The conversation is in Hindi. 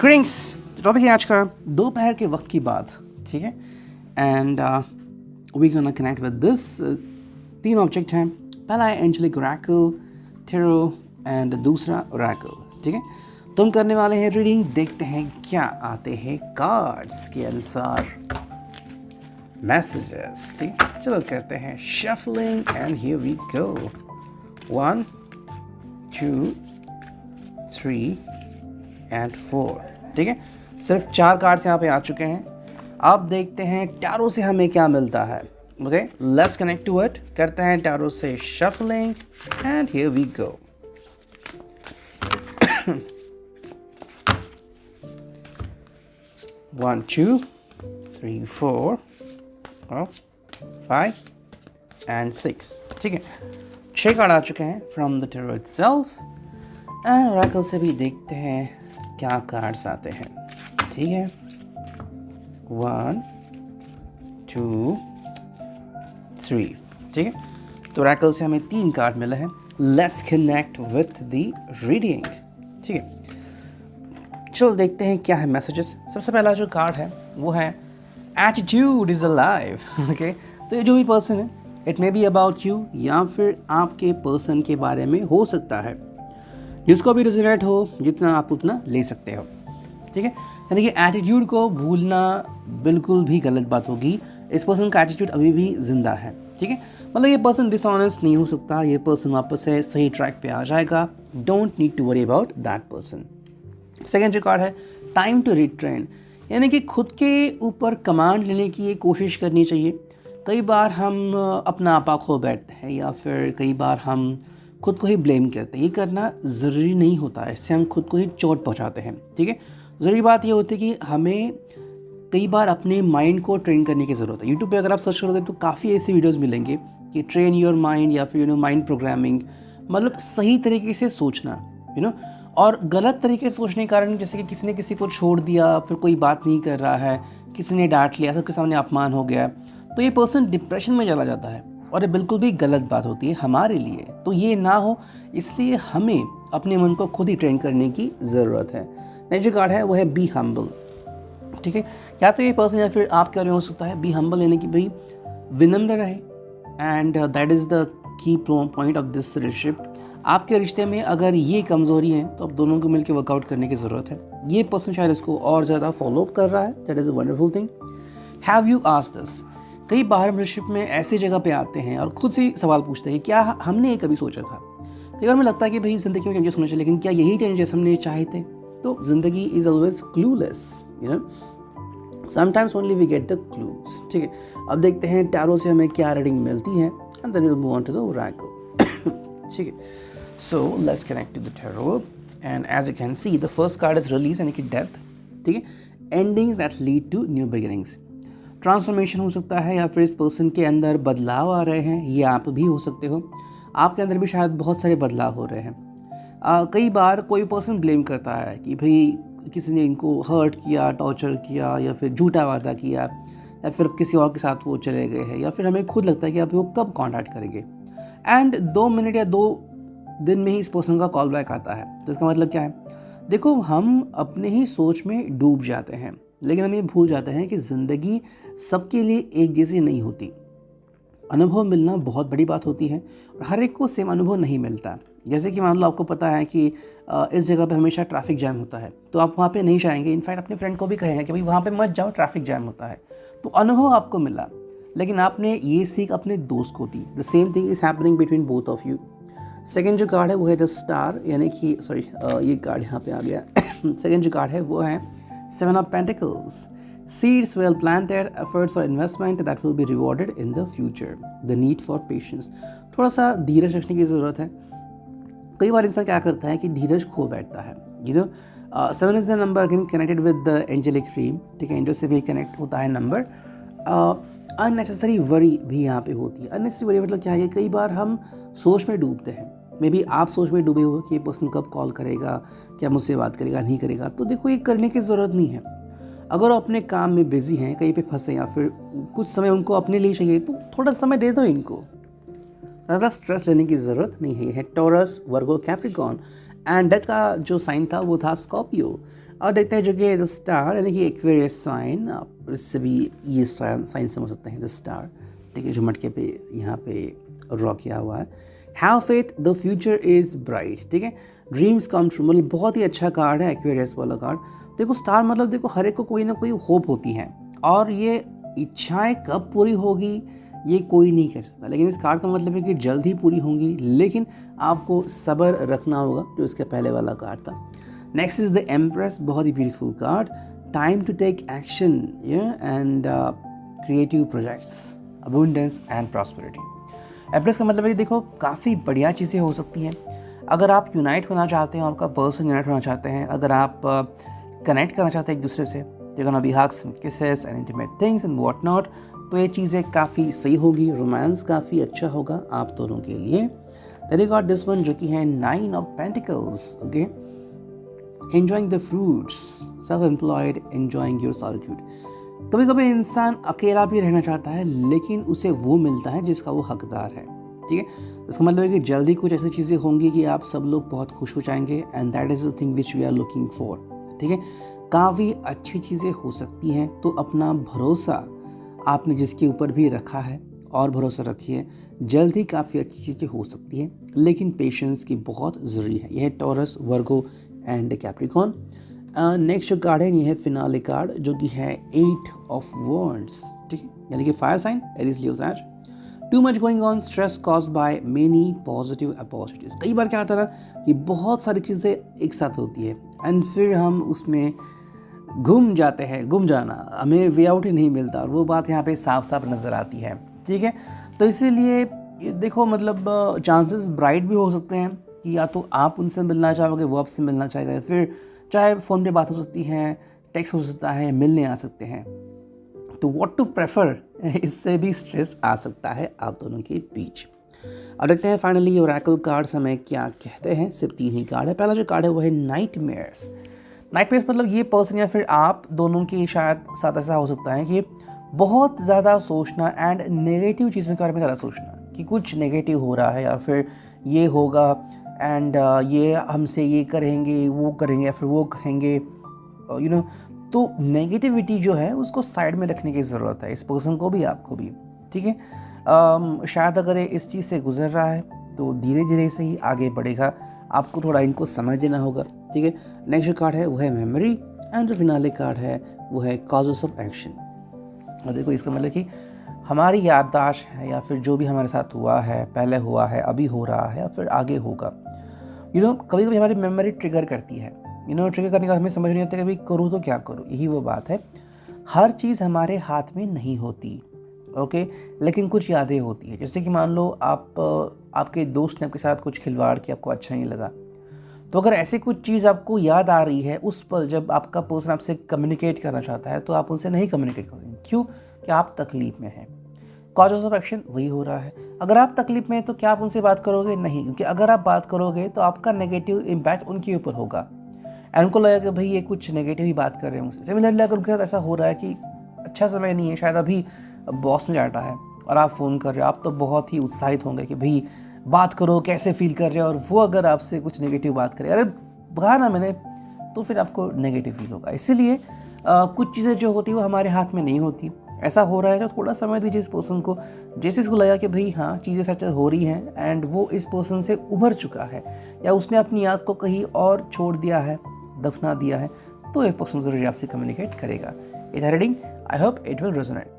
ग्रीटिंग्स। टॉपिक है आज का दोपहर के वक्त की बात, ठीक है। And we gonna connect with this. 3 object हैं, पहला है एंजेलिक ओरेकल, टेरो एंड दूसरा ओरेकल, ठीक है। तुम करने वाले हैं रीडिंग, देखते हैं क्या आते हैं कार्ड्स के अनुसार मैसेजेस, ठीक। चलो करते हैं shuffling and here we go. 1 2 3 and 4, ठीक है। सिर्फ 4 कार्ड्स यहाँ पे आ चुके हैं। अब देखते हैं टैरो से हमें क्या मिलता है। Okay, let's connect to it. करते हैं टैरो से shuffling and here we go. One, 2 3 4 5 and 6, ठीक है। 6 कार्ड आ चुके हैं from the tarot itself. And Oracle से भी देखते हैं क्या कार्ड्स आते हैं, ठीक है। 1 2 3, ठीक है। तो ओरेकल से हमें 3 कार्ड मिले हैं। Let's connect with the reading, ठीक है। चलो देखते हैं क्या है मैसेजेस। सबसे पहला जो कार्ड है वो है एटीट्यूड इज अलाइव, ओके। तो ये जो भी पर्सन है, it may be about you या फिर आपके पर्सन के बारे में हो सकता है। जिसको भी रिजोनेट हो, जितना आप उतना ले सकते हो, ठीक है। यानी कि एटीट्यूड को भूलना बिल्कुल भी गलत बात होगी। इस पर्सन का एटीट्यूड अभी भी जिंदा है, ठीक है। मतलब ये पर्सन डिसऑनेस्ट नहीं हो सकता, ये पर्सन वापस से सही ट्रैक पे आ जाएगा। Don't need to worry about that person. Second जो कार्ड है टाइम टू रिट्रेन, यानी कि खुद के ऊपर कमांड लेने की ये कोशिश करनी चाहिए। कई बार हम अपना आपा खो बैठते हैं या फिर कई बार हम खुद को ही ब्लेम करते हैं। ये करना ज़रूरी नहीं होता है, इससे हम खुद को ही चोट पहुंचाते हैं, ठीक है। ज़रूरी बात ये होती है कि हमें कई बार अपने माइंड को ट्रेन करने की ज़रूरत है। यूट्यूब पे अगर आप सर्च करोगे तो काफ़ी ऐसी वीडियोस मिलेंगे कि ट्रेन योर माइंड या फिर माइंड प्रोग्रामिंग, मतलब सही तरीके से सोचना, और गलत तरीके से सोचने के कारण, जैसे कि किसी ने किसी को छोड़ दिया, फिर कोई बात नहीं कर रहा है, किसी ने डांट लिया, सबके सामने अपमान हो गया, तो ये पर्सन डिप्रेशन में चला जाता है और ये बिल्कुल भी गलत बात होती है हमारे लिए। तो ये ना हो, इसलिए हमें अपने मन को खुद ही ट्रेन करने की ज़रूरत है। नेक्स्ट जो कार्ड है वो है बी हम्बल, ठीक है। या तो ये पर्सन या फिर आपके बारे में हो सकता है। बी हम्बल यानी कि भाई विनम्र रहे, and that is the key point of this relationship. आपके रिश्ते में अगर ये कमज़ोरी है तो अब दोनों को मिलकर वर्कआउट करने की ज़रूरत है। ये पर्सन शायद इसको और ज़्यादा फॉलो अप कर रहा है, that is a wonderful thing. Have you asked this? कई बार हम रिलेशनशिप में ऐसी जगह पे आते हैं और खुद से सवाल पूछते हैं कि क्या हमने ये कभी सोचा था। कई बार हमें लगता है कि भाई ज़िंदगी में चेंजेस होने चाहिए, लेकिन क्या यही चेंजेस हमने चाहे थे? तो ज़िंदगी is always clueless, sometimes only we get the clues, ठीक है। अब देखते हैं टैरो से हमें क्या रीडिंग मिलती है, and then we will move on to the oracle, ठीक है। So let's connect to the tarot, and as you can see, the first card is release, यानी कि डेथ, ठीक है। Endings that lead to new beginnings, transformation हो सकता है या फिर इस पर्सन के अंदर बदलाव आ रहे हैं। ये आप भी हो सकते हो, आपके अंदर भी शायद बहुत सारे बदलाव हो रहे हैं। कई बार कोई पर्सन ब्लेम करता है कि भाई किसी ने इनको हर्ट किया, टॉर्चर किया, या फिर झूठा वादा किया, या फिर किसी और के साथ वो चले गए हैं, या फिर हमें खुद लगता है कि अब वो कब कॉन्टैक्ट करेंगे, एंड 2 मिनट या 2 दिन में ही इस पर्सन का कॉल बैक आता है। तो इसका मतलब क्या है? देखो, हम अपने ही सोच में डूब जाते हैं, लेकिन हम ये भूल जाते हैं कि ज़िंदगी सबके लिए एक जैसी नहीं होती। अनुभव मिलना बहुत बड़ी बात होती है और हर एक को सेम अनुभव नहीं मिलता। जैसे कि मान लो आपको पता है कि इस जगह पे हमेशा ट्रैफिक जैम होता है, तो आप वहाँ पे नहीं जाएंगे। इनफैक्ट अपने फ्रेंड को भी कहेंगे कि भाई वहाँ पे मत जाओ, ट्रैफिक जैम होता है। तो अनुभव आपको मिला, लेकिन आपने ये सीख अपने दोस्त को दी। The same thing is happening between both of you. Second जो कार्ड है वो है द स्टार, यानी कि ये कार्ड यहाँ पे आ गया। सेकेंड जो कार्ड है वो है 7 of pentacles. Seeds well planted, efforts और investment that will be rewarded in the future. The need for patience, थोड़ा सा धीरज रखने की ज़रूरत है। कई बार इंसान क्या करता है कि धीरज खो बैठता है। 7 is the number again connected with the angelic dream, ठीक है। एंजल से भी कनेक्ट होता है नंबर। अननेसेसरी वरी भी यहाँ पे होती है। अननेसेसरी वरी मतलब क्या है? कई बार हम सोच में डूबते हैं। मे बी आप सोच में डूबे हो कि ये पर्सन कब कॉल करेगा, क्या मुझसे बात करेगा, नहीं करेगा। तो देखो, ये करने की ज़रूरत नहीं है। अगर वो अपने काम में बिजी हैं, कहीं पे फंसे, या फिर कुछ समय उनको अपने लिए चाहिए, तो थोड़ा समय दे दो इनको। ज़्यादा स्ट्रेस लेने की ज़रूरत नहीं है। Taurus, Virgo, Capricorn, and death का जो साइन था वो था स्कॉर्पियो। और देखते हैं जो कि द स्टार यानी कि एक्वेरियस साइन, आप इससे भी ये साइन समझ सकते हैं द स्टार, ठीक है, जो मटके पे यहाँ पे ड्रॉ किया हुआ है। Have faith the future is bright, ठीक है, ड्रीम्स कम ट्रू, मतलब बहुत ही अच्छा कार्ड है एक्वेरियस वाला कार्ड। देखो स्टार मतलब देखो हर एक को कोई ना कोई होप होती है, और ये इच्छाएं कब पूरी होगी ये कोई नहीं कह सकता, लेकिन इस कार्ड का मतलब है कि जल्द ही पूरी होंगी, लेकिन आपको सब्र रखना होगा, जो इसके पहले वाला कार्ड था। नेक्स्ट इज द एम्प्रेस, बहुत ही beautiful card, time to take action and creative projects, abundance and prosperity. Empress का मतलब है कि देखो काफ़ी बढ़िया चीज़ें हो सकती हैं अगर आप यूनाइट होना चाहते हैं, आपका पर्सन यूनाइट होना चाहते हैं, अगर आप कनेक्ट करना चाहते हैं एक दूसरे से, you gonna be hugs and kisses and intimate things and what not, तो ये चीज़ें काफ़ी सही होगी, रोमांस काफ़ी अच्छा होगा आप दोनों के लिए। Then you got this one जो कि है 9 of pentacles, okay, enjoying the fruits, self employed, enjoying your solitude. कभी कभी इंसान अकेला भी रहना चाहता है, लेकिन उसे वो मिलता है जिसका वो हकदार है, ठीक है। इसका मतलब है कि जल्दी कुछ ऐसी चीज़ें होंगी कि आप सब लोग बहुत खुश हो जाएंगे, and that is the thing which we are looking for, ठीक है। काफ़ी अच्छी चीज़ें हो सकती हैं, तो अपना भरोसा आपने जिसके ऊपर भी रखा है और भरोसा रखिए, जल्द ही काफ़ी अच्छी चीज़ें हो सकती हैं, लेकिन पेशेंस की बहुत ज़रूरी है। यह है taurus, Virgo and Capricorn. Next जो कार्ड है ये है फिनाले कार्ड, जो कि है 8 ऑफ वॉन्ड्स, ठीक है, यानी कि fire sign, Aries, Leo, says. Too much going on, stress caused by many positive opportunities. कई बार क्या होता है ना कि बहुत सारी चीज़ें एक साथ होती है एंड फिर हम उसमें गुम जाते हैं, गुम जाना, हमें वे आउट ही नहीं मिलता, और वो बात यहाँ पे साफ साफ नज़र आती है, ठीक है। तो इसीलिए देखो मतलब चांसेस ब्राइट भी हो सकते हैं कि या तो आप उनसे मिलना चाहोगे, वो आपसे मिलना चाहेगा, फिर चाहे फ़ोन पे बात हो सकती है, टेक्स्ट हो सकता है, मिलने आ सकते हैं। तो व्हाट टू प्रेफर, इससे भी स्ट्रेस आ सकता है आप दोनों के बीच। अब देखते हैं फाइनली ओरेकल कार्ड्स हमें क्या कहते हैं। सिर्फ 3 ही कार्ड है। पहला जो कार्ड है वो है नाइटमेयर्स। नाइटमेयर्स मतलब ये पर्सन या फिर आप दोनों की शायद साथ ऐसा हो सकता है कि बहुत ज़्यादा सोचना एंड नेगेटिव चीज़ों के बारे में ज़्यादा सोचना, कि कुछ नेगेटिव हो रहा है या फिर ये होगा एंड ये हमसे ये करेंगे, वो करेंगे या फिर वो कहेंगे, यू नो। तो नेगेटिविटी जो है उसको साइड में रखने की ज़रूरत है, इस पर्सन को भी आपको भी, ठीक है। शायद अगर ये इस चीज़ से गुजर रहा है तो धीरे धीरे से ही आगे बढ़ेगा, आपको थोड़ा इनको समझना होगा, ठीक है। नेक्स्ट जो कार्ड है वो है मेमोरी, एंड जो फिनाले कार्ड है वो है कॉजेस ऑफ एक्शन। और देखो इसका मतलब कि हमारी याददाश्त है या फिर जो भी हमारे साथ हुआ है, पहले हुआ है, अभी हो रहा है या फिर आगे होगा, कभी कभी हमारी मेमोरी ट्रिगर करती है, ट्रिगर करने का हमें समझ नहीं आता कि भाई करूँ तो क्या करूँ। यही वो बात है, हर चीज़ हमारे हाथ में नहीं होती, ओके, लेकिन कुछ यादें होती है। जैसे कि मान लो आपके दोस्त ने आपके साथ कुछ खिलवाड़ किया, आपको अच्छा नहीं लगा, तो अगर ऐसी कुछ चीज़ आपको याद आ रही है उस पल जब आपका पर्सन आपसे कम्युनिकेट करना चाहता है, तो आप उनसे नहीं कम्युनिकेट करेंगे। क्यों? कि आप तकलीफ़ में हैं। कॉजेस ऑफ एक्शन वही हो रहा है। अगर आप तकलीफ में हैं तो क्या आप उनसे बात करोगे? नहीं, क्योंकि अगर आप बात करोगे तो आपका नेगेटिव इम्पैक्ट उनके ऊपर होगा एंड उनको लगेगा कि भाई ये कुछ नेगेटिव ही बात कर रहे हैं मुझसे। सिमिलरली अगर उनके साथ ऐसा हो रहा है कि अच्छा समय नहीं है, शायद अभी बॉस ने डांटा है और आप फ़ोन कर रहे हो, आप तो बहुत ही उत्साहित होंगे कि भाई बात करो, कैसे फील कर रहे हो, और वो अगर आपसे कुछ नेगेटिव बात करे, अरे कहा ना मैंने, तो फिर आपको नेगेटिव फील होगा। इसीलिए कुछ चीज़ें जो होती है वो हमारे हाथ में नहीं होती। ऐसा हो रहा है तो थोड़ा समय दीजिए इस पर्सन को, जैसे इसको लगा कि भाई हाँ चीज़ें सेटल हो रही हैं एंड वो इस पर्सन से उभर चुका है या उसने अपनी याद को कहीं और छोड़ दिया है, दफना दिया है, तो ये पर्सन ज़रूर आपसे कम्युनिकेट करेगा। It reading, I hope it will resonate.